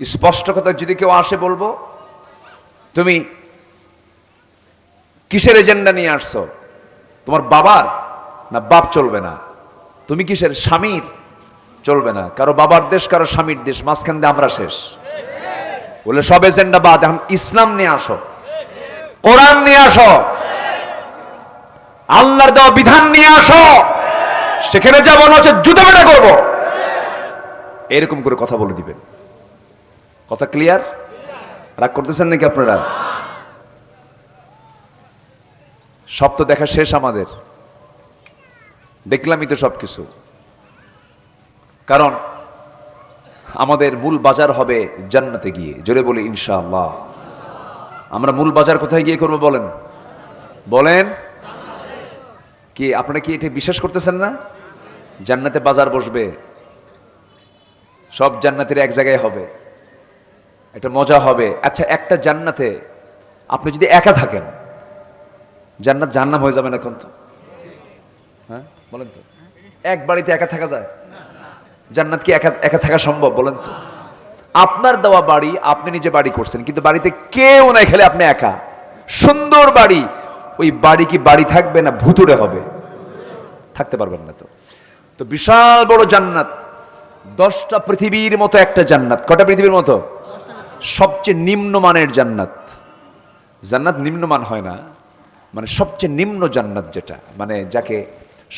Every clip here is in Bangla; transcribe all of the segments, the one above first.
স্পষ্ট কথা যদি কেউ আসে বলবো, তুমি কিসের এজেন্ডা নিয়ে আসছো? তোমার বাবার না বাপ চলবে না? তুমি কিসের স্বামীর চলবে না? কারো বাবার দেশ, কারো স্বামীর দেশ, মাঝখান দিয়ে আমরা শেষ। বলে সব এজেন্ডা বাদ, এখন ইসলাম নিয়ে আসো, কোরআন নিয়ে আসো, আল্লাহর দেওয়া বিধান নিয়ে আসো, সেখানে যা মনে হচ্ছে জুতো পেটা করবো, এরকম করে কথা বলে দিবেন। কথা ক্লিয়ার? রাগ করতেছেন নাকি আপনারা? সব তো দেখা শেষ আমাদের, দেখলামই তো সবকিছু। কারণ আমাদের মূল বাজার হবে জান্নাতে গিয়ে। জোরে বলি ইনশাআল্লাহ। আমরা মূল বাজার কোথায় গিয়ে করবো বলেন? বলেন কি আপনারা কি এটা বিশ্বাস করতেছেন না? জান্নাতে বাজার বসবে, সব জান্নাতের এক জায়গায় হবে, একটা মজা হবে। আচ্ছা, একটা জান্নাতে আপনি যদি একা থাকেন, জান্নাত জাহান্নাম হয়ে যাবে না এখন তো? হ্যাঁ বলেন তো, এক বাড়িতে একা থাকা যায়? জান্নাত কি একা একা থাকা সম্ভব বলেন তো? আপনার দেওয়া বাড়ি, আপনি নিজে বাড়ি করছেন, কিন্তু বাড়িতে কেউ নাই, খেলে আপনি একা। সুন্দর বাড়ি, ওই বাড়ি কি বাড়ি থাকবে না ভুতুড়ে হবে? থাকতে পারবেন না তো। তো বিশাল বড় জান্নাত, 10টা পৃথিবীর মতো একটা জান্নাত। কটা পৃথিবীর মতো? সবচেয়ে নিম্নমানের জান্নাত। জান্নাত নিম্নমান হয় না, মানে সবচেয়ে নিম্ন জান্নাত যেটা, মানে যাকে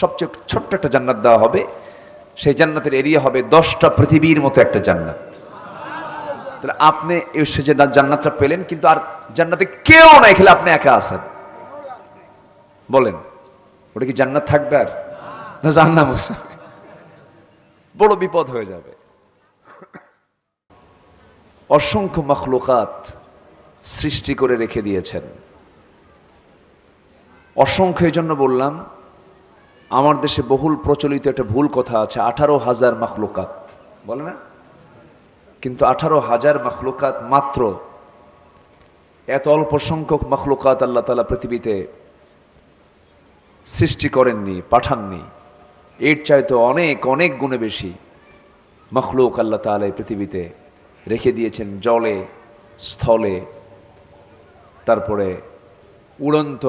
সবচেয়ে ছোট্ট একটা জান্নাত দেওয়া হবে, সেই জান্নাতের এরিয়া হবে 10টা পৃথিবীর মতো একটা জান্নাত। তাহলে আপনি এসে যে জান্নাতটা পেলেন, কিন্তু আর জান্নাতে কেউ নাই, খেলে আপনি একা আছেন। বলেন ওটা কি জান্নাত থাকবে আর না জাহান্নাম হয়ে যাবে? বড় বিপদ হয়ে যাবে। অসংখ্য মাখলুকাত সৃষ্টি করে রেখে দিয়েছেন। অসংখ্য এই জন্য বললাম, আমার দেশে বহুল প্রচলিত একটা ভুল কথা আছে, 18,000 মাখলুকাত বলে না? কিন্তু 18,000 মাখলুকাত মাত্র। এত অল্প সংখ্যক মাখলুকাত আল্লাহ তাআলা পৃথিবীতে সৃষ্টি করেননি, পাঠাননি। এর চাইতে অনেক অনেক গুণে বেশি মাখলুক আল্লাহ তাআলা এই পৃথিবীতে রেখে দিয়েছেন, জলে, স্থলে, তারপরে উড়ন্ত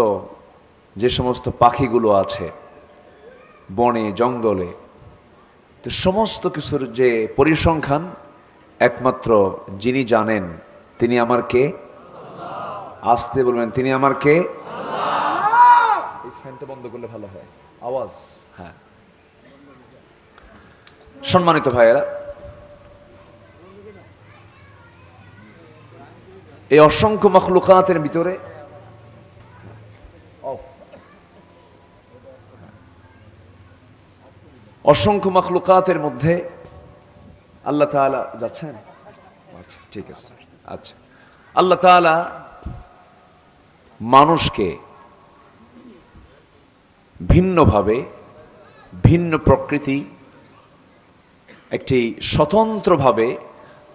যে সমস্ত পাখিগুলো আছে বনে জঙ্গলে। তো সমস্ত কিছুর যে পরিসংখ্যান একমাত্র যিনি জানেন, তিনি আমার কে? আসতে বলবেন, তিনি আমার কে? এই ফ্যানটা বন্ধ করলে ভালো হয়, আওয়াজ। হ্যাঁ, সম্মানিত ভাইয়েরা, এই অসংখ্য মাখলুকাতের ভিতরে অসংখ্য মাখলুকাতের মধ্যে আল্লাহ তাআলা যাচ্ছেন। আচ্ছা ঠিক আছে। আচ্ছা, আল্লাহ তাআলা মানুষকে ভিন্নভাবে, ভিন্ন প্রকৃতি, একটি স্বতন্ত্রভাবে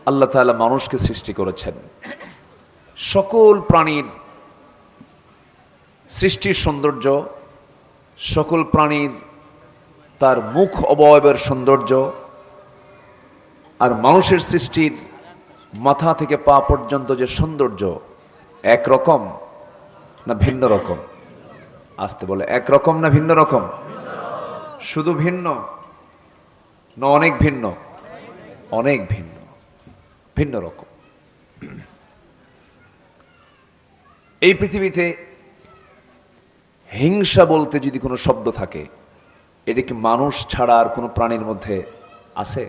আল্লাহ তাআলা মানুষকে সৃষ্টি করেছেন। সকল প্রাণীর সৃষ্টির সৌন্দর্য, সকল প্রাণীর তার মুখ অবয়বের সৌন্দর্য, আর মানুষের সৃষ্টির মাথা থেকে পা পর্যন্ত যে সৌন্দর্য, একরকম না ভিন্ন রকম? আসতে বলে, একরকম না ভিন্ন রকম? শুধু ভিন্ন না অনেক ভিন্ন? অনেক ভিন্ন, ভিন্ন রকম। এই পৃথিবীতে হিংসা বলতে যদি কোনো শব্দ থাকে, এটা কি মানুষ ছাড়া আর কোনো প্রাণীর মধ্যে আছে?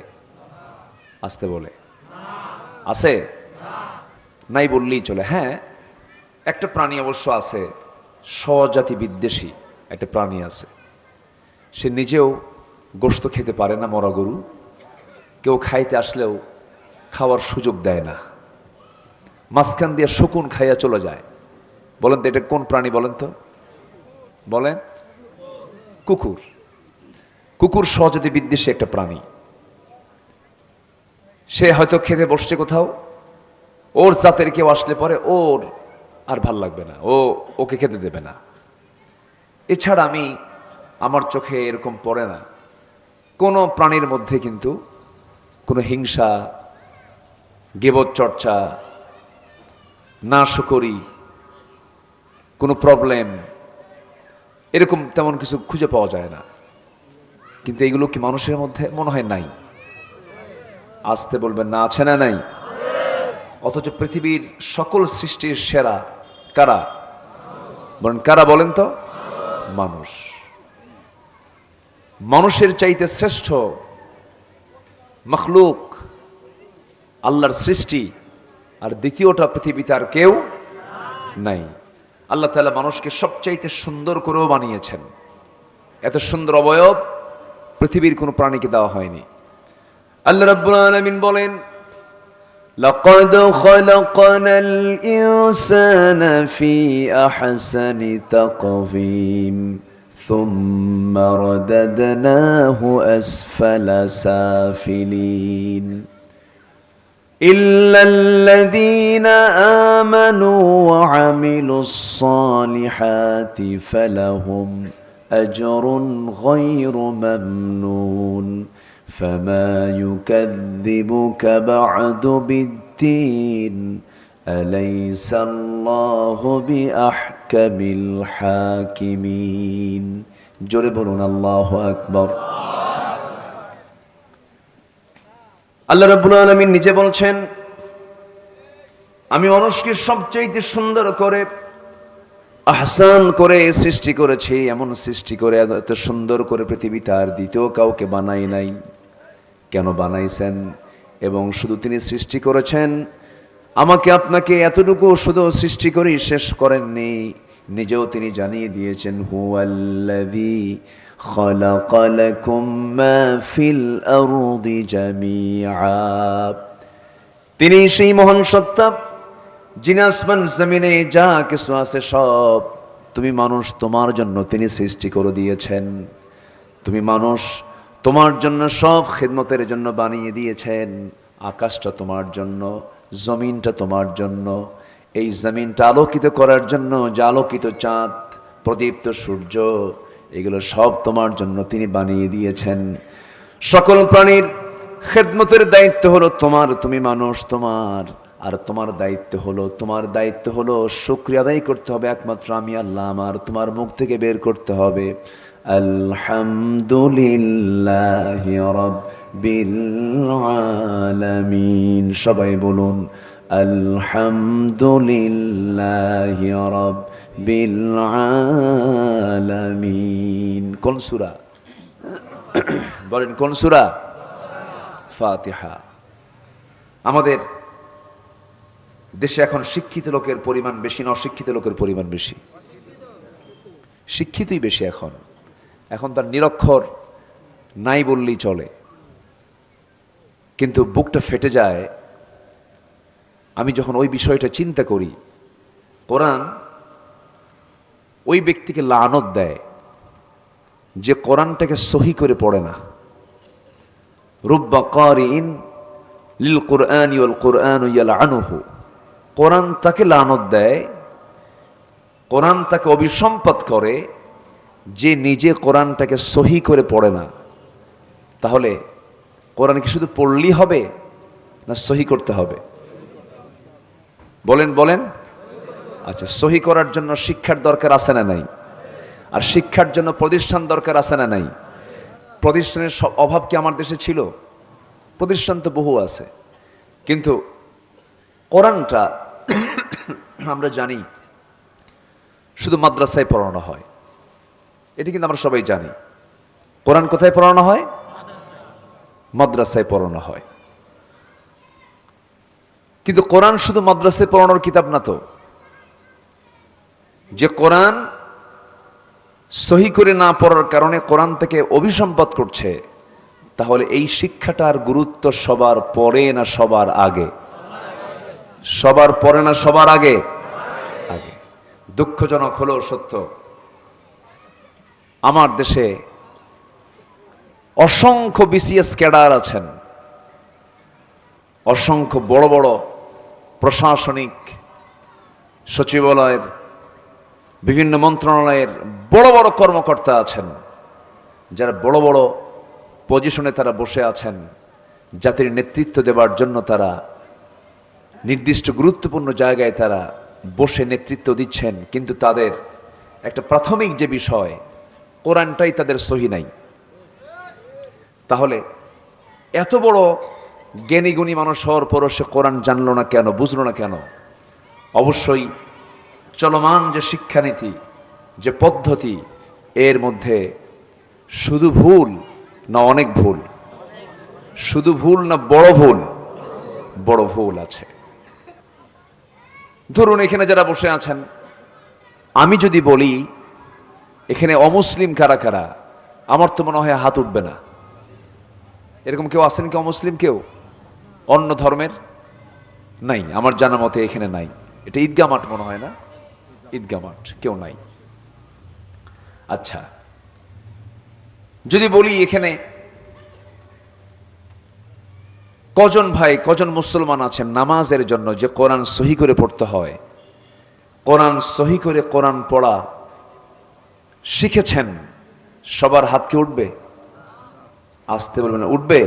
আসতে বলে, আছে? নাই বললেই চলে। হ্যাঁ, একটা প্রাণী অবশ্য আছে, স্বজাতি বিদ্বেষী একটা প্রাণী আছে। সে নিজেও গোশত খেতে পারে না, মরা গরু। কেউ খাইতে আসলেও খাওয়ার সুযোগ দেয় না, মাঝখান দিয়ে শকুন খাইয়া চলে যায়। বলেন তো এটা কোন প্রাণী বলেন তো? বলেন। কুকুর। কুকুর স্বজাতি বিদ্বেষী একটা প্রাণী। সে হয়তো খেতে বসছে কোথাও, ওর জাতের কেউ আসলে পরে ওর আর ভাল লাগবে না, ওকে খেতে দেবে না। এছাড়া আমার চোখে এরকম পড়ে না কোনো প্রাণীর মধ্যে কিন্তু কোনো হিংসা, গীবত চর্চা, নাশকরি, কোনো প্রবলেম, এরকম তেমন কিছু খুঁজে পাওয়া যায় না। কিন্তু এগুলো কি মানুষের মধ্যে মনে হয় নাই? আসতে বলবেন না, আছে না নাই? অথচ পৃথিবীর সকল সৃষ্টির সেরা কারা? বলেন কারা, বলেন তো? মানুষ। মানুষের চাইতে শ্রেষ্ঠ মখলুক, আল্লাহর সৃষ্টি আর দ্বিতীয়টা পৃথিবীতে আর কেউ নাই। আল্লাহ তাআলা মানুষকে সবচাইতে সুন্দর করেও বানিয়েছেন। এত সুন্দর অবয়ব পৃথিবীর কোনো প্রাণীকে দেওয়া হয়নি। আল্লাহ রাব্বুল আলামিন বলেন, লাকাদ খালাকনাল ইনসানা ফি আহসানি তাকওয়িম সুম্মা রাদাদনাহু আসফালা সাফিলিন ইল্লাল্লাযীনা আমানু ওয়া আমিলুস-সালিহাতি ফালাহুম আজরুন গায়রু মামনুন ফামা ইউকাযযিবুকা বা'দু বিদ্দীন আলাইসাল্লাহু বিআহকামিল হাকিমিন। জোরে বলুন আল্লাহু আকবার। আল্লাহ রাব্বুল আলামিন নিজে বলছেন, আমি মানুষকে সবচাইতে সুন্দর করে, আহসান করে সৃষ্টি করেছি। এমন সৃষ্টি করে, এত সুন্দর করে পৃথিবীতে আর দ্বিতীয় কাউকে বানাই নাই। কেন বানাইছেন? এবং শুধু তিনি সৃষ্টি করেছেন, আমাকে আপনাকে এতটুকু শুধু সৃষ্টি করেই শেষ করেননি, নিজেও তিনি জানিয়ে দিয়েছেন, হুয়াল্লাযী খালাকা লাকুম মা ফিল আরদি জামিআ। তিনি সেই মহান সত্তা, যিনি আসমান জমিনে যা কিছু আছে সব তুমি মানুষ তোমার জন্য তিনি সৃষ্টি করে দিয়েছেন। তুমি মানুষ তোমার জন্য সব খিদমতের জন্য বানিয়ে দিয়েছেন। আকাশটা তোমার জন্য, জমিনটা তোমার জন্য, এই জমিনটা আলোকিত করার জন্য যে আলোকিত চাঁদ, প্রদীপ্ত সূর্য, এগুলো সব তোমার জন্য তিনি বানিয়ে দিয়েছেন। সকল প্রাণীর খিদমতের দায়িত্ব হলো তোমার, তুমি মানুষ তোমার। আর তোমার দায়িত্ব হলো শুকরিয়া আদায় করতে হবে একমাত্র আমি আল্লাহ আমার। তোমার মুখ থেকে বের করতে হবে আলহামদুলিল্লাহি রাব্বিল আলামিন। সবাই বলুন আলহামদুলিল্লাহি রাব্বিল আলামিন। কোন সূরা? বলেন কোন সূরা? ফাতিহা। আমাদের দেশে এখন শিক্ষিত লোকের পরিমাণ বেশি না অশিক্ষিত লোকের পরিমাণ বেশি? শিক্ষিতই বেশি। এখন তার নিরক্ষর নাই বললেই চলে। কিন্তু বুকটা ফেটে যায় আমি যখন ওই বিষয়টা চিন্তা করি। কোরআন ওই ব্যক্তিকে লানত দেয় যে কোরআনটাকে সহি করে পড়ে না। রুব্বা কারিন লিল কুরআনি ওয়াল কুরআনু ইয়ালআনুহু। কোরআন তাকে লানত দেয়, কোরআন তাকে অভিসম্পাত করে যে নিজে কোরআনটাকে সহি করে পড়ে না। তাহলে কোরআন কি শুধু পড়লেই হবে না সহি করতে হবে? বলেন। আচ্ছা, সহি করার জন্য শিক্ষার দরকার আছে না নাই? আর শিক্ষার জন্য প্রতিষ্ঠান দরকার আছে না নাই? প্রতিষ্ঠানের সব অভাব কি আমার দেশে ছিল? প্রতিষ্ঠান তো বহু আছে, কিন্তু কোরআনটা আমরা জানি শুধু মাদ্রাসায় পড়ানো হয়। এটি কিন্তু আমরা সবাই জানি। কোরআন কোথায় পড়ানো হয়? মাদ্রাসায় পড়ানো হয়। কিন্তু কোরআন শুধু মাদ্রাসায় পড়ানোর কিতাব না তো। যে কোরআন সহি করে না পড়ার কারণে কোরআন থেকে অভিসম্পাত করছে, তাহলে এই শিক্ষাটার গুরুত্ব সবার পরে না সবার আগে? সবার পরে না সবার আগে? আগে। দুঃখজনক হলেও সত্য, আমার দেশে অসংখ্য বিসিএস ক্যাডার আছেন, অসংখ্য বড় বড় প্রশাসনিক সচিবালয়ের, বিভিন্ন মন্ত্রণালয়ের বড় বড় কর্মকর্তা আছেন, যারা বড় বড় পজিশনে তারা বসে আছেন, জাতির নেতৃত্ব দেবার জন্য তারা নির্দিষ্ট গুরুত্বপূর্ণ জায়গায় তারা বসে নেতৃত্ব দিচ্ছেন, কিন্তু তাদের একটা প্রাথমিক যে বিষয়, কোরআনটাই তাদের সহি নাই। তাহলে এত বড় জ্ঞানী গুণী মানুষ হওয়ার পরও সে কোরআন জানলো না কেন, বুঝলো না কেন? অবশ্যই চলমান যে শিক্ষানীতি, যে পদ্ধতি, এর মধ্যে শুধু ভুল না অনেক ভুল? শুধু ভুল না বড় ভুল? বড় ভুল আছে। ধরুন এখানে যারা বসে আছেন, আমি যদি বলি এখানে অমুসলিম কারা কারা, আমার তো মনে হয় হাত উঠবে না। এরকম কেউ আছেন কি অমুসলিম? কেউ অন্য ধর্মের? নাই, আমার জানা মতে এখানে নাই। এটা ঈদগাহ মাঠ মনে হয় না? ঈদগাহ মাঠ, কেউ নাই। আচ্ছা, যদি বলি এখানে কজন ভাই, কজন মুসলমান আছেন নামাজের জন্য যে কোরআন সহি করে পড়তে হয়, কোরআন সহি করে কোরআন পড়া শিখেছেন? সবার হাত কি উঠবে? আসতে বলবেন, উঠবে?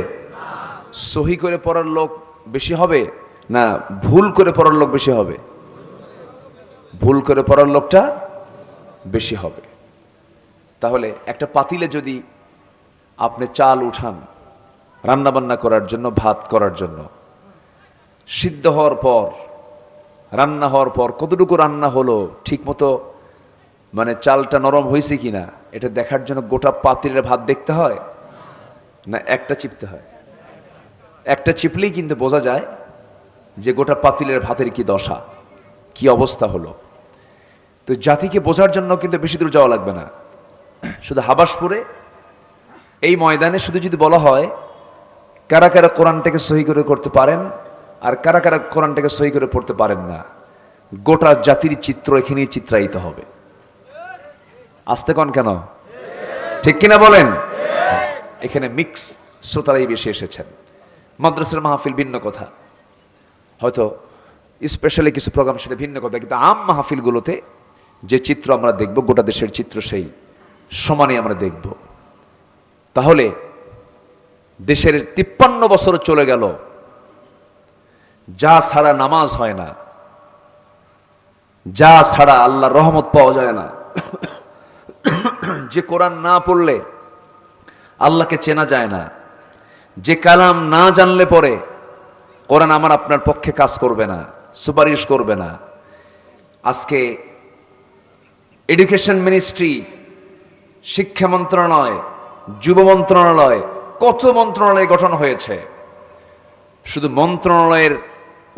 সহি করে পড়ার লোক বেশি হবে না ভুল করে পড়ার লোক বেশি হবে? ভুল করে পড়ার লোকটা বেশি হবে। তাহলে একটা পাতিলে যদি আপনি চাল উঠান রান্নাবান্না করার জন্য, ভাত করার জন্য, সিদ্ধ হওয়ার পর, রান্না হওয়ার পর কতটুকু রান্না হলো, ঠিক মতো মানে চালটা নরম হয়েছে কিনা এটা দেখার জন্য গোটা পাতিলের ভাত দেখতে হয় না একটা চিপতে হয়? একটা চিপলেই কিন্তু বোঝা যায় যে গোটা পাতিলের ভাতের কি দশা, কি অবস্থা হলো। তো জাতিকে বোঝার জন্য কিন্তু বেশি দূর যাওয়া লাগবে না, শুধু হাবাসপুরে এই ময়দানে শুধু যদি বলা হয় কারা কারা কোরআনটাকে সহি করে করতে পারেন আর কারা কারা কোরআনটাকে সহি করে পড়তে পারেন না, গোটা জাতির চিত্র এখানেই চিত্রায়িত হবে। আসতে কন কেন? ঠিক কিনা বলেন? এখানে মিক্স শ্রোতারাই বেশি এসেছেন। মাদ্রাসার মাহফিল ভিন্ন কথা, হয়তো স্পেশালি কিছু প্রোগ্রাম সেটা ভিন্ন কথা, কিন্তু আম মাহফিলগুলোতে যে চিত্র আমরা দেখব গোটা দেশের চিত্র সেই সমানই আমরা দেখব। তাহলে দেশের 53 বছর চলে গেল যা ছাড়া নামাজ হয় না, যা ছাড়া আল্লাহর রহমত পাওয়া যায় না, যে কোরআন না পড়লে আল্লাহকে চেনা যায় না, যে কালাম না জানলে পরে কোরআন আমার আপনার পক্ষে কাজ করবে না, সুপারিশ করবে না। আজকে এডুকেশন মিনিস্ট্রি, শিক্ষা মন্ত্রণালয়, যুব মন্ত্রণালয়, কত মন্ত্রণালয় গঠন হয়েছে, শুধু মন্ত্রণালয়ের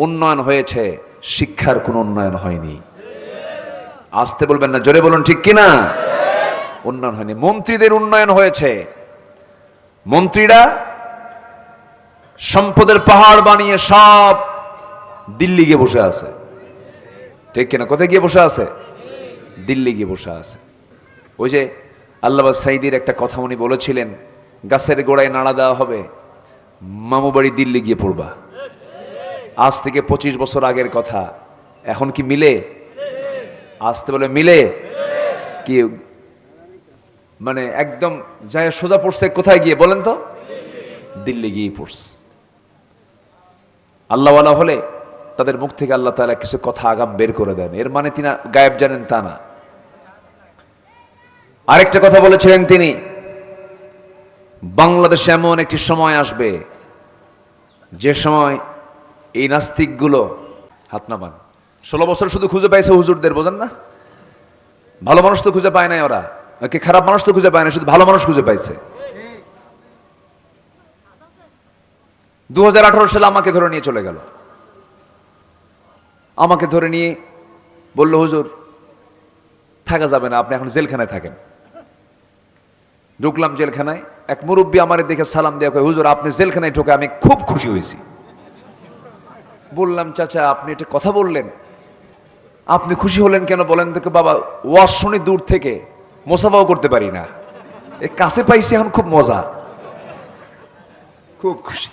উন্নয়ন হয়েছে, শিক্ষার কোনো উন্নয়ন হয়নি। আসতে বলবেন না, জোরে বলুন ঠিক কিনা? উন্নয়ন হয়নি। মন্ত্রীদের উন্নয়ন হয়েছে, মন্ত্রীরা সম্পদের পাহাড় বানিয়ে সব দিল্লি গিয়ে বসে আছে, ঠিক কিনা? কোথায় গিয়ে বসে আছে? দিল্লি গিয়ে বসে আছে। ওই যে আল্লামা সাঈদীর একটা কথা উনি বলেছিলেন, গাছের গোড়ায় নাড়া দেওয়া হবে, মামু বাড়ি দিল্লি গিয়ে পড়বা। আজ থেকে 25 বছর আগের কথা, এখন কি মিলে? আসতে বলে মিলে কি? মানে একদম যায় সোজা পড়ছে কোথায় গিয়ে বলেন তো? দিল্লি গিয়ে পড়ছে। আল্লাহওয়ালা হলে তাদের মুখ থেকে আল্লাহ তাআলা কিছু কথা আগাম বের করে দেন, এর মানে তিনি গায়েব জানেন তা না। আরেকটা কথা বলেছিলেন তিনি, বাংলাদেশে এমন একটি সময় আসবে যে সময় এই নাস্তিকগুলো, হাত নামান, 16 বছর শুধু খুঁজে পাইছে হুজুরদের, বোঝেন না? ভালো মানুষ তো খুঁজে পায় নাই ওরা, কি খারাপ মানুষ তো খুঁজে পায় না, শুধু ভালো মানুষ খুঁজে পাইছে। 2018 সালে আমাকে ধরে নিয়ে চলে গেল, আমাকে ধরে নিয়ে বলল, হুজুর থাকা যাবে না, আপনি এখন জেলখানায় থাকেন। ঢুকলাম জেলখানায়, এক মুরব্বী আমার দেখে সালাম দিয়ে কয়, হুজুর আপনি জেলখানায় ঢোকে আমি খুব খুশি হয়েছি। বললাম, চাচা আপনি এটা কথা বললেন, আপনি খুশি হলেন কেন বলেন তো? বাবা ওয়াজ শুনি দূর থেকে, মোসাফাও করতে পারি না, এ কাছে পাইছি এখন খুব মজা, খুব খুশি।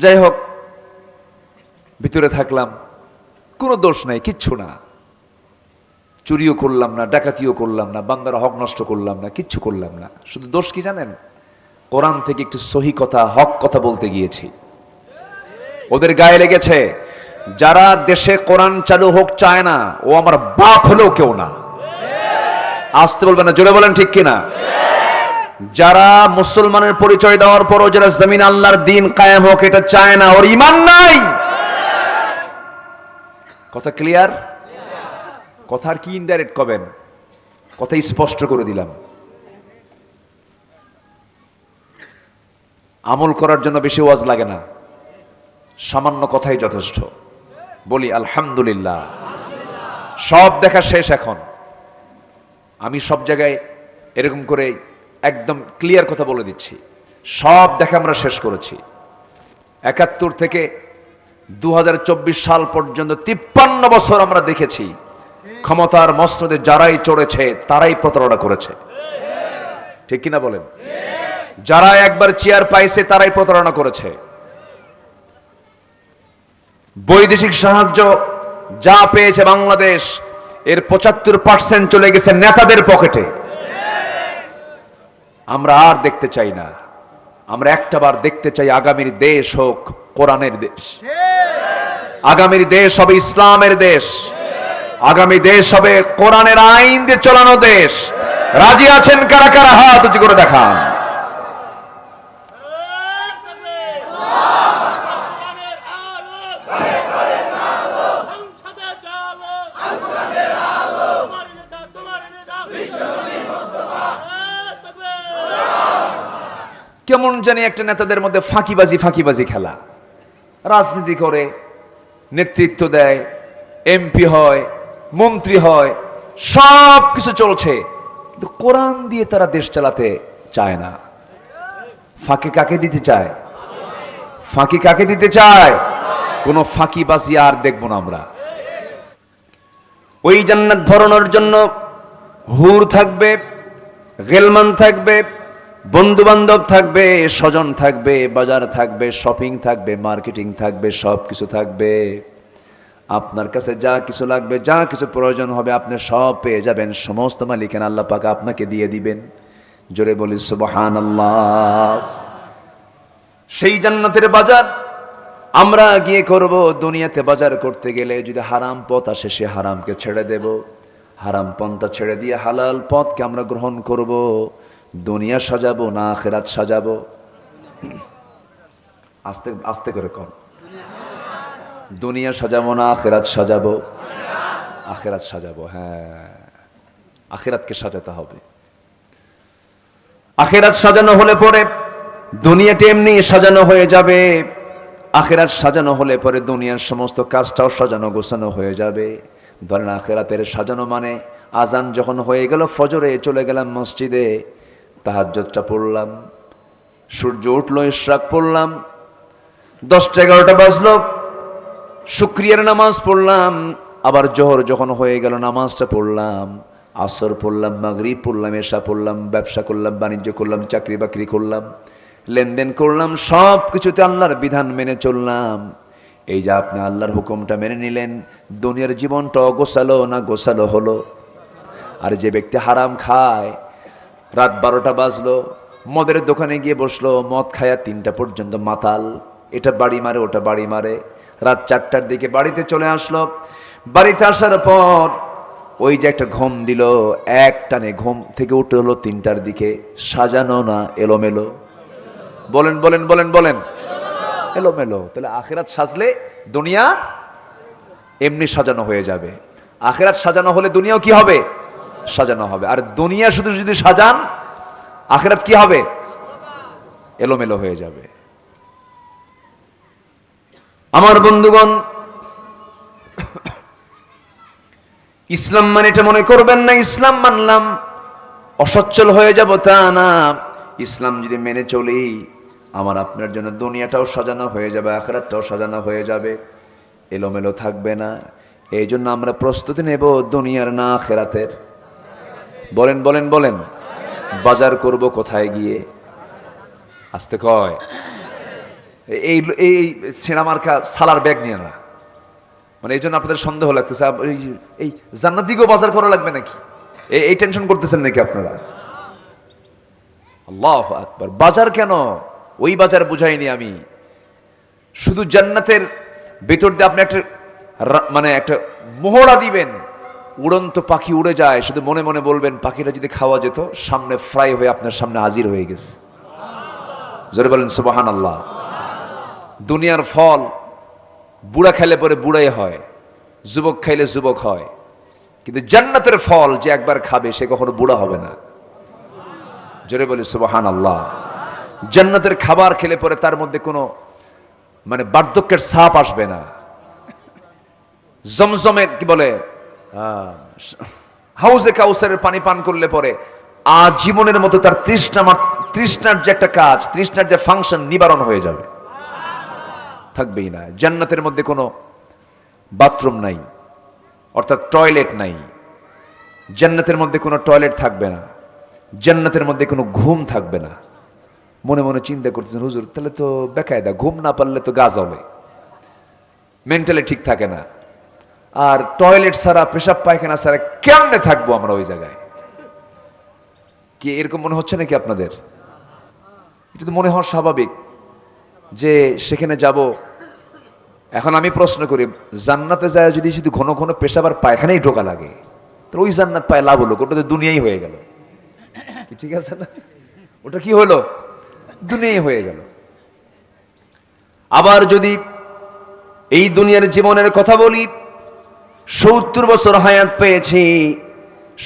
যাই হোক, ভিতরে থাকলাম, কোনো দোষ নাই, কিচ্ছু না, চুরিও করলাম না, ডাকাতিও করলাম না, বান্দার হক নষ্ট করলাম না, কিচ্ছু করলাম না। শুধু দোষ কি জানেন? কোরআন থেকে একটু সহি কথা, হক কথা বলতে গিয়েছি। ওদের গায়ে লেগেছে। যারা দেশে কোরআন চালু হোক চায় না, ও আমার বাপ হলেও কেউ না। আসতে বলবেন না, জোরে বলেন ঠিক কিনা। যারা মুসলমানের পরিচয় দেওয়ার পরও যারা জমিন আল্লাহর দিন কায়েম হোক এটা চায় না, ওর ঈমান নাই। কথা ক্লিয়ার? কথার কি ইনডাইরেক্ট কবেন, কথা স্পষ্ট করে দিলাম। আমল করার জন্য বেশি ওয়াজ লাগে না, সামান্য কথাই যথেষ্ট। বলি আলহামদুলিল্লাহ। সব দেখা শেষ এখন। আমি সব জায়গায় এরকম করে একদম ক্লিয়ার কথা বলে দিচ্ছি, সব দেখা আমরা শেষ করেছি। ৭১ থেকে ২০২৪ সাল পর্যন্ত ৫৩ বছর আমরা দেখেছি ক্ষমতার মসনদে যারাই চড়েছে তারাই প্রতারণা করেছে। ঠিক কিনা বলেন? যারা একবার চেয়ার পাইছে তারাই প্রতারণা করেছে। বৈদেশিক সাহায্য যা পেয়েছে বাংলাদেশ, এর ৭৫% চলে গেছে নেতাদের পকেটে। আমরা আর দেখতে চাই না। আমরা একটাবার দেখতে চাই আগামীর দেশ হোক কোরআনের দেশ, আগামীর দেশ হবে ইসলামের দেশ, আগামী দেশ হবে কোরআনের আইন দিয়ে চালানো দেশ। রাজি আছেন কারা কারা? হাত উঁচু করে দেখান। কেমন জানি একটা নেতাদের মধ্যে ফাঁকিবাজি খেলা, রাজনীতি করে, নেতৃত্ব দেয়, এমপি হয়, মন্ত্রী হয়, সব কিছু চলছে, কিন্তু কোরআন দিয়ে তারা দেশ চালাতে চায় না। ফাঁকি কাকে দিতে চায়? ফাঁকি কাকে দিতে চায়? কোনো ফাঁকিবাজি আর দেখবো না আমরা। ওই জান্নাত ভরানোর জন্য হুর থাকবে, গেলমান থাকবে, বন্ধু বান্ধব থাকবে, স্বজন থাকবে, বাজার থাকবে, শপিং থাকবে, মার্কেটিং থাকবে, সব কিছু থাকবে। আপনার কাছে যা কিছু লাগবে, যা কিছু প্রয়োজন হবে, আপনি সব পেয়ে যাবেন। সমস্ত মালিকানা আল্লাহ পাক আপনাকে দিয়ে দিবেন। জোরে বলি সুবহানাল্লাহ। সেই জান্নাতের বাজার আমরা গিয়ে করব। দুনিয়াতে বাজার করতে গেলে যদি হারাম পথ আসে, সে হারামকে ছেড়ে দেব, হারাম পন্থা ছেড়ে দিয়ে হালাল পথকে আমরা গ্রহণ করব। দুনিয়া সাজাবো না আখিরাত সাজাবো? আস্তে আস্তে করে কর। দুনিয়া সাজাবো না আখিরাত সাজাবো? আখিরাত সাজাবো। হ্যাঁ, আখিরাতকে সাজাতে হবে। আখিরাত সাজানো হলে পরে দুনিয়াটা এমনি সাজানো হয়ে যাবে। আখিরাত সাজানো হলে পরে দুনিয়ার সমস্ত কাজটাও সাজানো গোছানো হয়ে যাবে। ধরেন আখিরাতের সাজানো মানে আজান যখন হয়ে গেল, ফজরে চলে গেলাম মসজিদে, তাহাজ্জুদটা পড়লাম, সূর্য উঠলো, ইশরাক পড়লাম, 10টা 11টা বাজলো, শুকরিয়ার নামাজ পড়লাম, আবার জোহর যখন হয়ে গেল নামাজটা পড়লাম, আসর পড়লাম, মাগরিব পড়লাম, এশা পড়লাম, ব্যবসা করলাম, বাণিজ্য করলাম, চাকরি বাকরি করলাম, লেনদেন করলাম, সব কিছুতে আল্লাহর বিধান মেনে চললাম। এই যে আপনি আল্লাহর হুকুমটা মেনে নিলেন, দুনিয়ার জীবনটা গোছালো না গোছালো হলো? আর যে ব্যক্তি হারাম খায়, রাত 12টা বাজলো, মদের দোকানে গিয়ে বসলো, মদ খায়া 3টা পর্যন্ত মাতাল, এটা বাড়ি মারে ওটা বাড়ি মারে, রাত 4টার দিকে বাড়িতে চলে আসলো। বাড়িতে আসার পর ওই যে একটা ঘুম দিল, এক টানে ঘুম থেকে উঠে হলো 3টার দিকে। সাজানো না এলোমেলো? বলেন বলেন বলেন বলেন, এলোমেলো। তাহলে আখিরাত সাজলে দুনিয়া এমনি সাজানো হয়ে যাবে। আখিরাত সাজানো হলে দুনিয়াও কি হবে? সাজানো হবে। আর দুনিয়া শুধু যদি সাজান, আখিরাত কি হবে? এলোমেলো হয়ে যাবে। আমার বন্ধুগণ, ইসলাম মানে এটা মনে করবেন না ইসলাম মানলাম অসচ্ছল হয়ে যাব, তা না। ইসলাম যদি মেনে চলি, আমার আপনার জন্য দুনিয়াটাও সাজানো হয়ে যাবে, আখিরাতটাও সাজানো হয়ে যাবে, এলোমেলো থাকবে না। এই জন্য আমরা প্রস্তুতি নেব দুনিয়ার না আখিরাতের। বলেন বলেন বলেন। বাজার করব কোথায় গিয়ে? আসতে কয়। এই এই ছেঁড়া মার্কা সালার ব্যাগ নিয়ে না, মানে এই জন্য আপনাদের সন্দেহ লাগতেছে এই জান্নাতিকেও বাজার করা লাগবে নাকি, এই টেনশন করতেছেন নাকি আপনারা? আল্লাহু আকবার। বাজার কেন? ওই বাজার বুঝাইনি আমি। শুধু জান্নাতের ভেতর দিয়ে আপনি একটা মানে একটা মোহরা দিবেন, উড়ন্ত পাখি উড়ে যায়, শুধু মনে মনে বলবেন পাখিটা যদি খাওয়া যেত, সামনে ফ্রাই হয়ে আপনার সামনে হাজির হয়ে গেছে। জোরে বলেন সুবহানাল্লাহ। দুনিয়ার ফল বুড়া খাইলে পরে বুড়াই হয়, যুবক খাইলে যুবক হয়, কিন্তু জান্নাতের ফল যে একবার খাবে সে কখনো বুড়া হবে না। জোরে বলি সুবহানাল্লাহ। জান্নাতের খাবার খেলে পরে তার মধ্যে কোনো মানে বার্ধক্যের ছাপ আসবে না। জমজমের কি বলে হাউজে কাউসারের পানি পান করলে পরে আজীবনের মতো তার তৃষ্ণার যে একটা কাজ, তৃষ্ণার যে ফাংশন নিবারণ হয়ে যাবে, থাকবেই না। জান্নাতের মধ্যে কোনো বাথরুম নাই, অর্থাৎ টয়লেট নাই। জান্নাতের মধ্যে কোনো টয়লেট থাকবে না। জান্নাতের মধ্যে কোনো ঘুম থাকবে না। মনে মনে চিন্তা করতেছেন, হুজুর তাহলে তো বেকায়দা, ঘুম না পারলে তো গা জ্বলে, মেন্টালি ঠিক থাকে না। আর টয়লেট ছাড়া, পেশাব পায়খানা ছাড়া কেমনে থাকবো আমরা ওই জায়গায়? কি এরকম মনে হচ্ছে নাকি আপনাদের? এটা তো মনে হওয়া স্বাভাবিক যে সেখানে যাব। এখন আমি প্রশ্ন করি, জান্নাতে যায় যদি শুধু ঘন ঘন পেশাব আর পায়খানাই ঢোকা লাগে, তাহলে ওই জান্নাত পায় লাভ হলো? ওটা তো দুনিয়াই হয়ে গেল। ঠিক আছে না? ওটা কি হলো? দুনিয়াই হয়ে গেল। আবার যদি এই দুনিয়ার জীবনের কথা বলি, 70 বছর হায়াত পেয়েছি,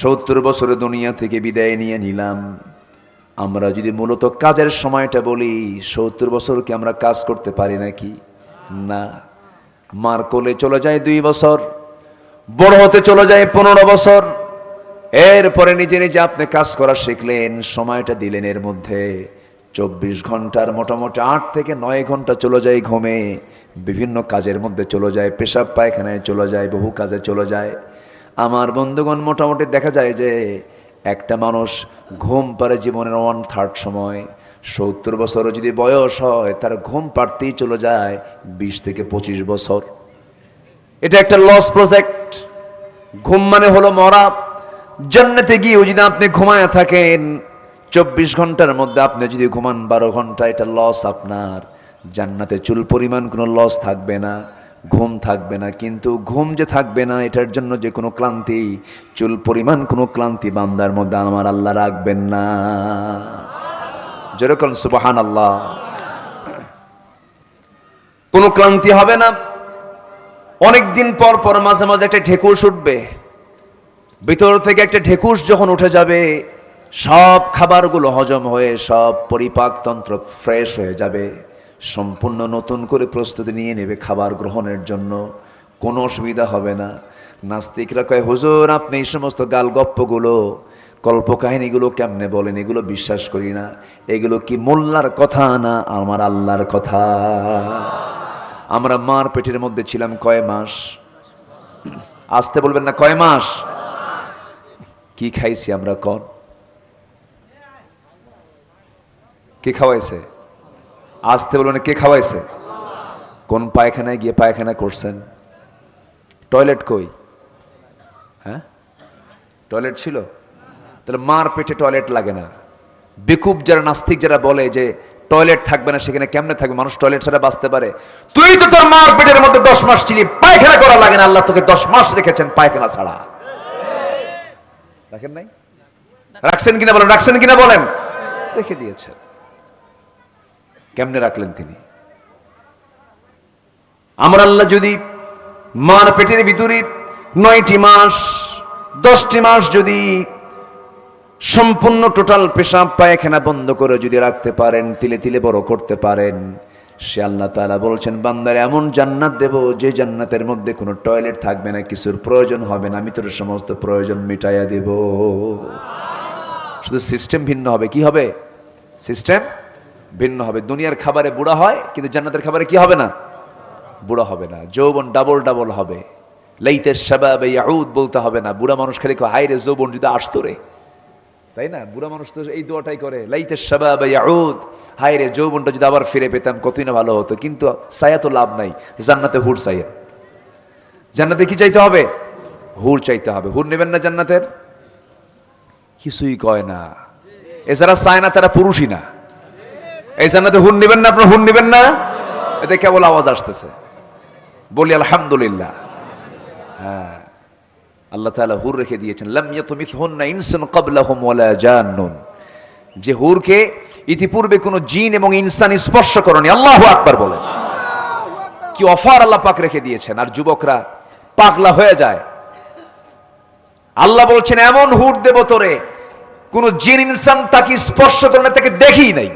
70 বছরে দুনিয়া থেকে বিদায় নিয়ে নিলাম। আমরা যদি মূলত কাজের সময়টা বলি, 70 বছর কি আমরা কাজ করতে পারি নাকি? না। মার কোলে চলে যায় 2 বছর, বড় হতে চলে যায় 15 বছর, এরপরে নিজে নিজে আপনি কাজ করা শিখলেন, সময়টা দিলেন, এর মধ্যে 24 ঘন্টার মোটামুটি 8 থেকে 9 ঘন্টা চলে যায় ঘুমে, বিভিন্ন কাজের মধ্যে চলে যায়, পেশাব পায়খানায় চলে যায়, বহু কাজে চলে যায়। আমার বন্ধুগণ, মোটামুটি দেখা যায় যে একটা মানুষ ঘুম পারে জীবনের 1/3 সময়। 70 বছরও যদি বয়স হয়, তার ঘুম পাড়তেই চলে যায় 20 থেকে 25 বছর। এটা একটা লস প্রজেক্ট। ঘুম মানে হলো মরা। জান্নাতে গিয়েও যদি আপনি ঘুমায় থাকেন, 24 ঘন্টার মধ্যে আপনি যদি ঘুমান 12 ঘন্টা, এটা লস আপনার। জান্নাতে চুল পরিমাণ কোনো লস থাকবে না, ঘুম থাকবে না। কিন্তু ঘুম যে থাকবে না, এটার জন্য যে কোনো ক্লান্তি, চুল পরিমাণ কোনো ক্লান্তি বান্দার মধ্যে আমার আল্লাহ রাখবেন না। যেরকম সুবহানাল্লাহ। কোনো ক্লান্তি হবে না। অনেকদিন পর পর মাঝে মাঝে একটা ঢেকুস উঠবে, ভিতর থেকে একটা ঢেকুস যখন উঠে যাবে, সব খাবারগুলো হজম হয়ে সব পরিপাকতন্ত্র ফ্রেশ হয়ে যাবে, সম্পূর্ণ নতুন করে প্রস্তুতি নিয়ে নেবে খাবার গ্রহণের জন্য, কোনো অসুবিধা হবে না। নাস্তিকরা কয়, হুজুর আপনি এই সমস্ত গাল গপ্পগুলো, কল্পকাহিনীগুলো কেমনে বলেন? এগুলো বিশ্বাস করি না। এগুলো কি মোল্লার কথা না আমার আল্লাহর কথা? আমরা মার পেটের মধ্যে ছিলাম কয় মাস? আসতে বলবেন না, কয় মাস? কি খাইছি আমরা? কোন কে খাওয়াইছে? আসতে বলবেন, কে খাওয়াইছে? কোন পায়খানায় গিয়ে পায়খানা করছেন? টয়লেট কই? হ্যাঁ, টয়লেট ছিল? তাহলে মার পেটে টয়লেট লাগে না। বেকুব যারা, নাস্তিক যারা বলে যে টয়লেট থাকবে না, সেখানে কেমনে থাকবে? মানুষ টয়লেট ছাড়া বাঁচতে পারে? তুই তো তোর মার পেটের মধ্যে 10 মাস ছিলি, পায়খানা করা লাগে না। আল্লাহ তোকে 10 মাস রেখেছেন পায়খানা ছাড়া। রাখেন নাই? রাখছেন কিনা বলেন, রাখছেন কিনা বলেন? রেখে দিয়েছেন। কেমনে রাখলেন তিনি? আমার আল্লাহ যদি মার পেটের ভিতরে 9টি মাস 10টি মাস যদি সম্পূর্ণ টোটাল পেশাব পায়খানা বন্ধ করে যদি রাখতে পারেন, তিলে তিলে বড় করতে পারেন, সে আল্লাহ তাআলা বলছেন, বান্দারে এমন জান্নাত দেব যে জান্নাতের মধ্যে কোনো টয়লেট থাকবে না, কিছুর প্রয়োজন হবে না, আমি তোর সমস্ত প্রয়োজন মিটাইয়া দেব। শুধু সিস্টেম ভিন্ন হবে। কি হবে? সিস্টেম ভিন্ন হবে। দুনিয়ার খাবারে বুড়া হয়, কিন্তু জান্নাতের খাবারে কি হবে না? বুড়া হবে না। যৌবন ডাবল ডাবল হবে। লাইতে শাবাবে ইয়াউদ বলতে হবে না। বুড়া মানুষ খালি কয়, হায় রে যৌবন যদি আসতো রে, তাই না? বুড়া মানুষ তো এই দোয়াটাই করে, লাইতে শাবাবে ইয়াউদ, হায় রে যৌবনটা যদি আবার ফিরে পেতাম কতই না ভালো হতো। কিন্তু চাইয়া তো লাভ নাই। জান্নাতে হুর চাইয়া। জান্নাতে কি চাইতে হবে? হুর চাইতে হবে। হুর নেবেন না জান্নাতের? কিছুই কয় না। এ যারা চায় না তারা পুরুষই না। এই জান্নাতে হুর নেবেন না? আপনারা হুর নেবেন না? এতে কেবল আওয়াজ আসতেছে, বলি আলহামদুলিল্লাহ। হ্যাঁ, আল্লাহ তাআলা হুর রেখে দিয়েছেন, লাম ইয়াতমিসহুন্না ইনসুন ক্বাবলাহুম ওয়ালা জান্নুন, যে হুরকে ইতিপূর্বে কোনো জিন এবং ইনসান স্পর্শ করেনি। আল্লাহু আকবার বলেন। কি অফার আল্লাহ পাক রেখে দিয়েছেন, আর যুবকরা পাগলা হয়ে যায়। আল্লাহ বলছেন এমন হুর দেব তোরে, কোন জিন ইনসান তাকে স্পর্শ করে না, তাকে দেখি নাই।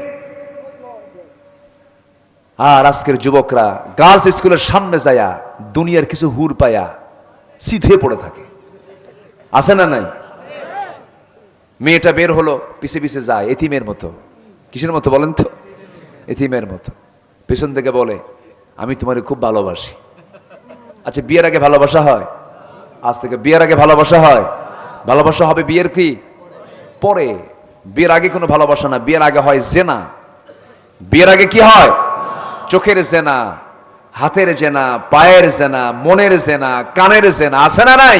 আর আজকের যুবকরা গার্লস স্কুলের সামনে যায়া দুনিয়ার কিছু হুর পায়া সিধে পড়ে থাকে, আছে না নাই? মেয়েটা বের হলো, পিছে পিছে যায় এতিমের মতো। কিসের মতো বলেন তো? এতিমের মতো। পেছন থেকে বলে, আমি তোমারে খুব ভালোবাসি। আচ্ছা, বিয়ের আগে ভালোবাসা হয়? আজ থেকে বিয়ের আগে ভালোবাসা হয়? ভালোবাসা হবে বিয়ের কি পরে? বিয়ের আগে কোনো ভালোবাসা না, বিয়ের আগে হয় জেনা। বিয়ের আগে কি হয়? চোখের জেনা, হাতের জেনা, পায়ের জেনা, মনের জেনা, কানের জেনা, আছে না নাই?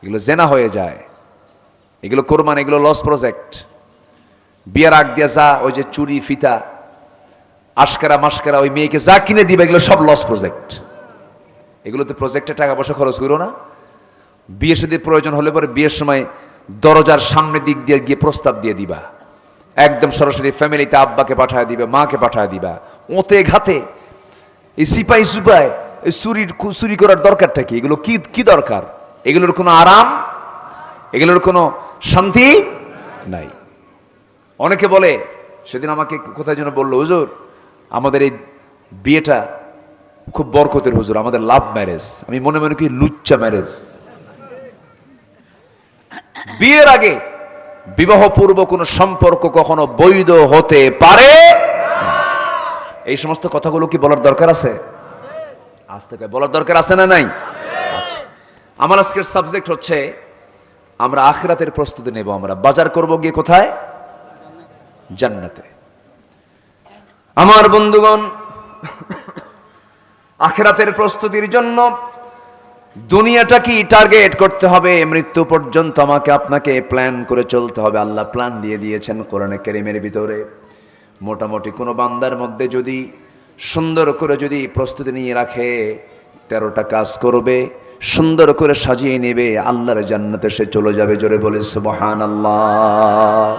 এগুলো জেনা হয়ে যায়, এগুলো কোরবান, এগুলো লস প্রজেক্ট। বিয়ের আগ দিয়ে যা ওই যে চুরি ফিতা আশকারা মাস্কারা ওই মেয়েকে যা কিনে দিবে, এগুলো সব লস প্রজেক্ট। এগুলোতে প্রজেক্টে টাকা পয়সা খরচ করো না। বিয়ে সাথে প্রয়োজন হলে পরে বিয়ের সময় দরজার সামনে দিক দিয়ে গিয়ে প্রস্তাব দিয়ে দিবা, একদম সরাসরি ফ্যামিলিতে আব্বাকে পাঠায় দিবে, মাকে পাঠায় দিবা। ওতে ঘাতে এই সিপাই সুপাই চুরি করার দরকারটা কি? এগুলো কি কি দরকার? এগুলোর কোনো আরাম, এগুলোর কোনো শান্তি নাই। অনেকে বলে, সেদিন আমাকে কোথায় যেন বললো, হুজুর আমাদের এই বিয়েটা খুব বরকতের, হুজুর আমাদের লাভ ম্যারেজ। আমি মনে মনে কি লুচ্চা ম্যারেজ। বিয়ের আগে বিবাহ পূর্ব কোনো সম্পর্ক কখনো বৈধ হতে পারে না। এই সমস্ত কথাগুলো কি বলার দরকার আছে? আজ থেকে বলার দরকার আছে না নাই? আচ্ছা, আমার আজকের সাবজেক্ট হচ্ছে আমরা আখিরাতের প্রস্তুতি নেব। আমরা বাজার করব গিয়ে কোথায়? জান্নাতে। আমার বন্ধুগণ, আখিরাতের প্রস্তুতির জন্য দুনিয়াটা কি টার্গেট করতে হবে, মৃত্যু পর্যন্ত আমাকে আপনাকে প্ল্যান করে চলতে হবে। আল্লাহ প্ল্যান দিয়ে দিয়েছেন কোরআনে কারীমের ভিতরে। মোটামুটি কোনো বান্দার মধ্যে যদি সুন্দর করে যদি প্রস্তুতি নিয়ে রাখে, 13টা কাজ করবে, সুন্দর করে সাজিয়ে নেবে, আল্লাহর জান্নাতে সে চলে যাবে। জোরে বলে সুবহানাল্লাহ।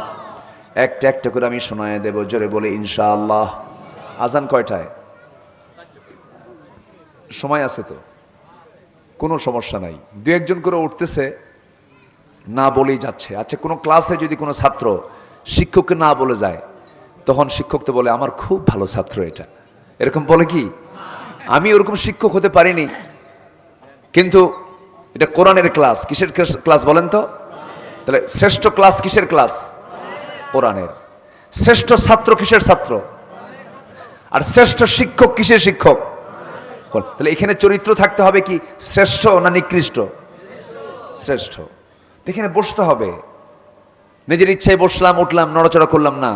একটা একটা করে আমি শোনায় দেব, জোরে বলে ইনশাআল্লাহ। আজান কয়টায়? সময় আছে তো, কোনো সমস্যা নাই। দু একজন করে উঠতেছে, না বলেই যাচ্ছে। আচ্ছা, কোনো ক্লাসে যদি কোনো ছাত্র শিক্ষককে না বলে যায়, তখন শিক্ষক তো বলে আমার খুব ভালো ছাত্র এটা, এরকম বলে কি? আমি ওরকম শিক্ষক হতে পারিনি, কিন্তু এটা কোরআনের ক্লাস। কিসের ক্লাস বলেন তো? তাহলে শ্রেষ্ঠ ক্লাস কিসের ক্লাস? কোরআনের। শ্রেষ্ঠ ছাত্র কিসের ছাত্র? আর শ্রেষ্ঠ শিক্ষক কিসের শিক্ষক? তাহলে এখানে চরিত্র থাকতে হবে কি শ্রেষ্ঠ না নিকৃষ্ট? শ্রেষ্ঠ। এখানে বসতে হবে, নিজের ইচ্ছায় বসলাম, উঠলাম, নড়াচড়া করলাম না।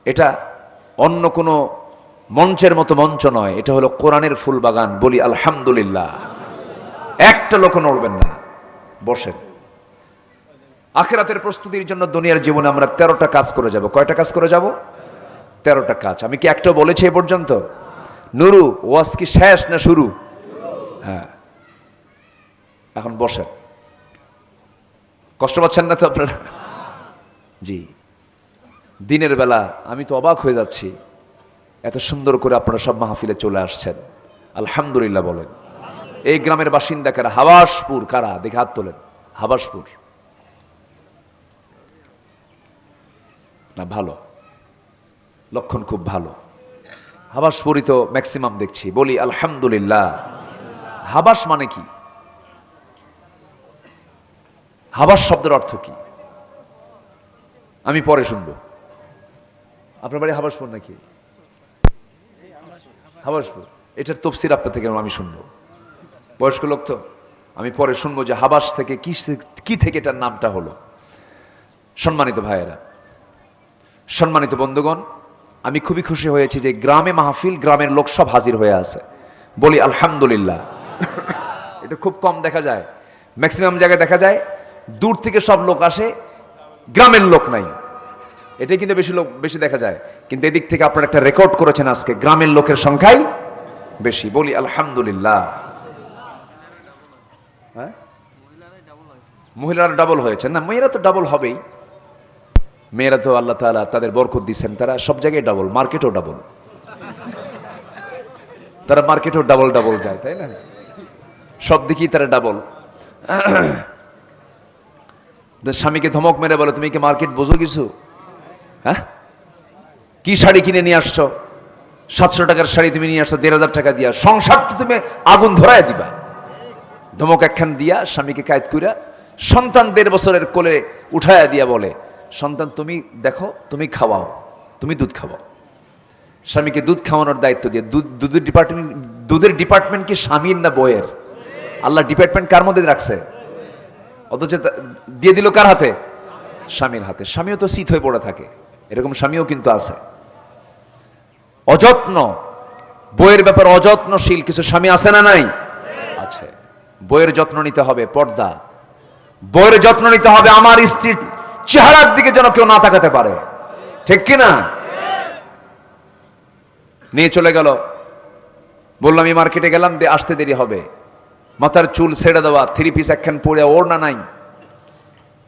এটা অন্য কোনো মঞ্চের মতো মঞ্চ নয়, এটা হলো কোরআনের ফুল বাগান। বলি আলহামদুলিল্লাহ। একটা লোক নড়বেন না, বসেন। আখিরাতের প্রস্তুতির জন্য দুনিয়ার জীবনে আমরা 13টা কাজ করে যাব। কয়টা কাজ করে যাব? 13টা কাজ। আমি কি একটাও বলেছি এ পর্যন্ত? নুরু, ওয়াজ কি শেষ না শুরু? হ্যাঁ, এখন বসেন। কষ্ট পাচ্ছেন না তো আপনারা? জি, দিনের বেলা আমি তো অবাক হয়ে যাচ্ছি, এত সুন্দর করে আপনারা সব মাহফিলে চলে আসছেন। আলহামদুলিল্লাহ বলেন। এই গ্রামের বাসিন্দা কারা? হাবাসপুর কারা? দেখে হাত তোলেন। হাবাসপুর না? ভালো লক্ষণ, খুব ভালো। হাবাসপুরি তো ম্যাক্সিমাম দেখছি। বলি আলহামদুলিল্লাহ। হাবাস মানে কি? হাবাস শব্দের অর্থ কি? আমি পরে শুনবো। আপনার বাড়ি হাবাসপুর নাকি? হাবাসপুর, এটার তফসির আপনার থেকে আমি শুনবো। বয়স্ক লোক তো, আমি পরে শুনবো যে হাবাস থেকে কি থেকে এটার নামটা হলো। সম্মানিত ভাইয়েরা, সম্মানিত বন্ধুগণ, আমি খুবই খুশি হয়েছি যে গ্রামে মাহফিল, গ্রামের লোক সব হাজির হয়ে আছে। বলি আলহামদুলিল্লাহ। এটা খুব কম দেখা যায়। ম্যাক্সিমাম জায়গায় দেখা যায় দূর থেকে সব লোক আসে, গ্রামের লোক নাই। এটাই কিন্তু বেশি দেখা যায়। কিন্তু এদিক থেকে আপনারা একটা রেকর্ড করেছেন, আজকে গ্রামের লোকের সংখ্যাই বেশি। বলি আলহামদুলিল্লাহ। হ্যাঁ, মহিলারা ডাবল হয়েছে না? মেয়েরা তো ডাবল হবেই। মেয়েরা তো আল্লাহ তাআলা তাদের বরকত দিচ্ছেন, তারা সব জায়গায় ডাবল, মার্কেটও ডাবল, তারা মার্কেটও ডাবল ডাবল যায়, তাই না? সব দিকেই তারা ডাবল। স্বামীকে ধমক মেরে বলে, তুমি কি মার্কেট বোঝো কিছু? হ্যাঁ, কি শাড়ি কিনে নিয়ে আসছো? 700 টাকার শাড়ি তুমি নিয়ে আসছো 1500 টাকা দিয়া, সংসার তো তুমি আগুন ধরায় দিবা। ধমক একখান দিয়া স্বামীকে কায়েদ কইরা সন্তান 1.5 বছরের কোলে উঠায়া দিয়া বলে, সন্তান তুমি দেখো, তুমি খাওয়াও, তুমি দুধ খাওয়াও। স্বামীকে দুধ খাওয়ানোর দায়িত্ব দিয়ে, দুধের ডিপার্টমেন্ট কি স্বামীর না বইয়ের? আল্লাহ ডিপার্টমেন্ট কার মধ্যে রাখছে? অথচ দিয়ে দিল কার হাতে? স্বামীর হাতে। স্বামীও তো শীত হয়ে পড়ে থাকে, এরকম স্বামীও কিন্তু আছে। অযত্ন, বইয়ের ব্যাপার অযত্নশীল কিছু স্বামী আছে না নাই? আছে। বইয়ের যত্ন নিতে হবে, পর্দা। বইয়ের যত্ন নিতে হবে, আমার স্ত্রীর চেহারার দিকে যেন কেউ না তাকাতে পারে, ঠিক কিনা? নিয়ে চলে গেল, বললাম আমি মার্কেটে গেলাম, আসতে দেরি হবে। মাথার চুল ছেড়ে দেওয়া, 3 পিস একখান পরে, ওড়না নাই।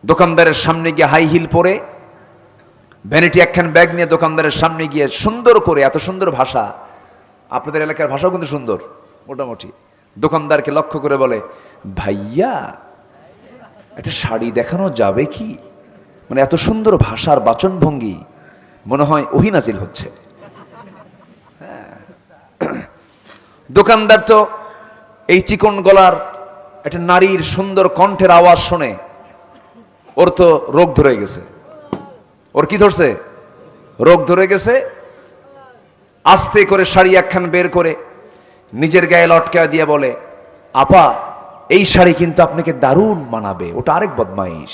দোকানদারের সামনে গিয়ে হাই হিল পরে, ভ্যানিটি একখান ব্যাগ নিয়ে দোকানদারের সামনে গিয়ে সুন্দর করে, এত সুন্দর ভাষা, আপনাদের এলাকার ভাষাও কিন্তু সুন্দর মোটামুটি, দোকানদারকে লক্ষ্য করে বলে, ভাইয়া একটা শাড়ি দেখানো যাবে কি? মানে এত সুন্দর ভাষার বাচনভঙ্গি, মনে হয় ওহী নাজিল হচ্ছে। দোকানদার তো এই চিকন গলার একটা নারীর সুন্দর কণ্ঠের আওয়াজ শুনে ওর তো রোগ ধরে গেছে। ওর কি ধরছে? রোগ ধরে গেছে। আস্তে করে শাড়ি একখান বের করে নিজের গায়ে লটকা দিয়ে বলে, আপা এই শাড়ি কিন্তু আপনাকে দারুণ মানাবে। ওটা আরেক বদমাইশ।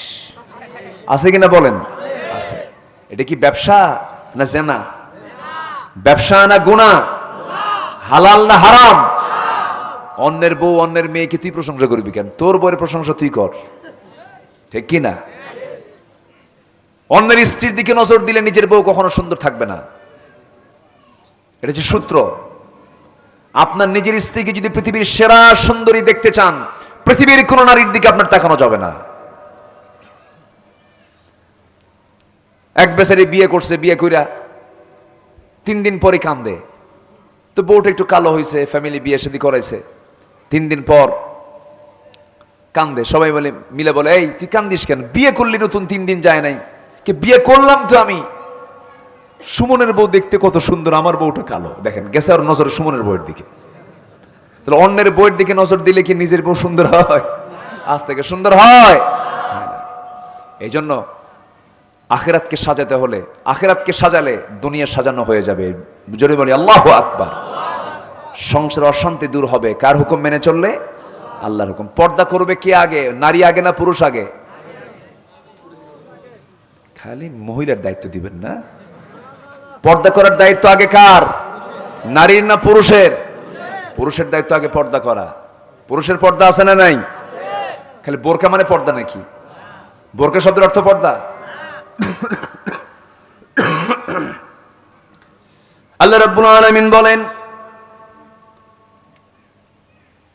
আছে কিনা বলেন? আছে। এটা কি ব্যবসা না জেনা? ব্যবসা না গুনাহ? হালাল না হারাম? অন্যের বউ অন্যের মেয়েকে তুই প্রশংসা করবি কেন? তোর বউয়ের প্রশংসা তুই কর, ঠিক কি না? অন্যের স্ত্রীর দিকে নজর দিলে নিজের বউ কখনো সুন্দর থাকবে না। এটা হচ্ছে সূত্র। আপনার নিজের স্ত্রীকে যদি পৃথিবীর সেরা সুন্দরী দেখতে চান, পৃথিবীর কোন নারীর দিকে আপনার তাকানো যাবে না। এক বেচারি বিয়ে করছে, বিয়ে কইরা 3 দিন পরে কান্দে। তো বউটা একটু কালো হয়েছে, ফ্যামিলি বিয়ে শাদী করাইছে, 3 দিন পর কান্দে। সবাই বলে, মিলে বলে, এই তুই কান্দিস কেন? বিয়ে করলি নতুন 3 দিন যায় নাই। কি বিয়ে করলাম তো আমি। সুমনের বউ দেখতে কত সুন্দর, আমার বউটা কালো। দেখেন গেছে আর নজর সুমনের বউয়ের দিকে। তাহলে অন্যের বউয়ের দিকে নজর দিলে কি নিজের বউ সুন্দর হয়? আজ থেকে সুন্দর হয়? এই জন্য আখিরাতকে সাজাতে হলে, আখিরাতকে সাজালে দুনিয়া সাজানো হয়ে যাবে। জোরে বলি আল্লাহু আকবার। সংসার অশান্তি দূর হবে কার হুকুম মেনে চললে? আল্লাহর হুকুম। পর্দা করবে কে আগে? নারী আগে না পুরুষ আগে? খালি মহিলার দায়িত্ব দিবেন না। পর্দা করার দায়িত্ব আগে কার? নারীর না পুরুষের? পুরুষের দায়িত্ব আগে পর্দা করা। পুরুষের পর্দা আছে না নাই? খালি বোরকা মানে পর্দা নাকি? বোরকা শব্দের অর্থ পর্দা? আল্লাহ রাব্বুল আলামিন বলেন,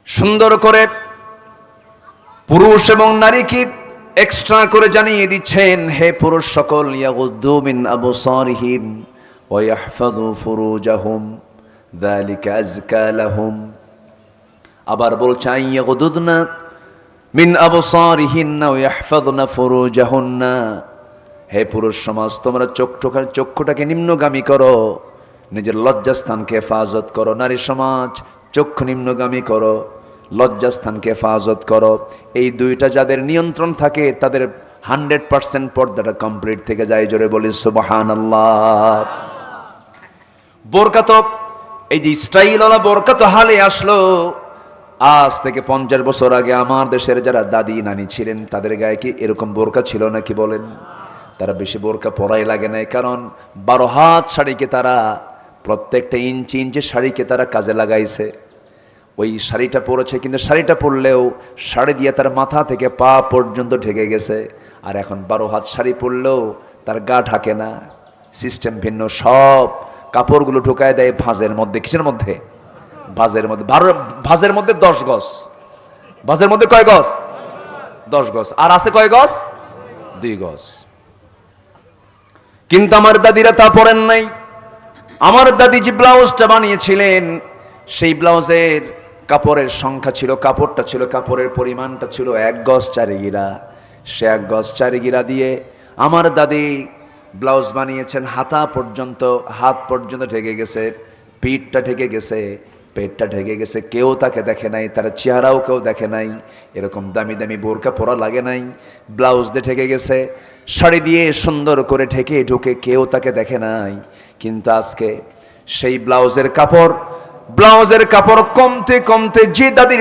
সুন্দর করে পুরুষ এবং নারীকে এক্সট্রা করে জানিয়ে দিচ্ছেন, হে পুরুষ সকল, ইয়াগুদ্দু মিন আবসারিহিম ওয়া ইয়াহফাযু ফুরুজাহুম যালিকা আযকা লাহুম। আবার বলছেন, ইয়াগুদ্দুনা মিন আবসারিহিন্না ওয়া ইয়াহফাযনা ফুরুজাহুন্না। হে পুরুষ সমাজ, তোমরা চক্ষুটাকে নিম্নগামী করো, নিজের লজ্জাস্থানকে হেফাজত করো। নারী সমাজ, চক্ষু নিম্নগামী করো, লজ্জাস্থানকে হেফাজত করো। এই দুইটা যাদের নিয়ন্ত্রণ থাকে, তাদের 100% পর্দাটা কমপ্লিট থেকে যায়। জোরে বলি সুবহানাল্লাহ। বোরকা তো, এই যে স্টাইলওয়ালা বোরকা তো হালে আসলো। আজ থেকে 50 বছর আগে আমার দেশের যারা দাদি নানি ছিলেন, তাদের গায়ে কি এরকম বোরকা ছিল নাকি বলেন? তারা বেশি বোরকা পরাই লাগে নাই, কারণ 12 হাত শাড়িকে তারা, প্রত্যেকটা ইঞ্চি ইঞ্চি শাড়িকে তারা কাজে লাগাইছে। ওই শাড়িটা পরেছে, কিন্তু শাড়িটা পরলেও শাড়ি দিয়ে তার মাথা থেকে পা পর্যন্ত ঢেকে গেছে। আর এখন 12 হাত শাড়ি পরলেও তার গা ঢাকে না, সিস্টেম ভিন্ন। সব কাপড়গুলো ঢুকায় দেয় ভাঁজের মধ্যে। কিসের মধ্যে? ভাঁজের মধ্যে। ভাঁজের মধ্যে 10 গজ। ভাঁজের মধ্যে কয় গজ? 10 গজ। আর আছে কয় গজ? 2 গজ। কিন্তু আমার দাদিরা তা পরেন নাই। আমার দাদি যে ব্লাউজটা বানিয়েছিলেন, সেই ব্লাউজের কাপড়ের সংখ্যা ছিল, কাপড়টা ছিল, কাপড়ের পরিমাণটা ছিল 1 গজ 4 গিরা। সে 1 গজ 4 গিরা দিয়ে আমার দাদি ব্লাউজ বানিয়েছেন। হাতা পর্যন্ত, হাত পর্যন্ত ঢেকে গেছে, পিঠটা ঢেকে গেছে, পেটটা ঢেকে গেছে। কেউ তাকে দেখে নাই, তার চেহারাও কেউ দেখে নাই। এরকম দামি দামি বোরকা পরা লাগে নাই। ব্লাউজ দিয়ে ঢেকে গেছে, শাড়ি দিয়ে সুন্দর করে ঢেকে ঢুকে কেউ তাকে দেখে নাই। কিন্তু আজকে সেই ব্লাউজের কাপড় কমতে কমতে যে দাদির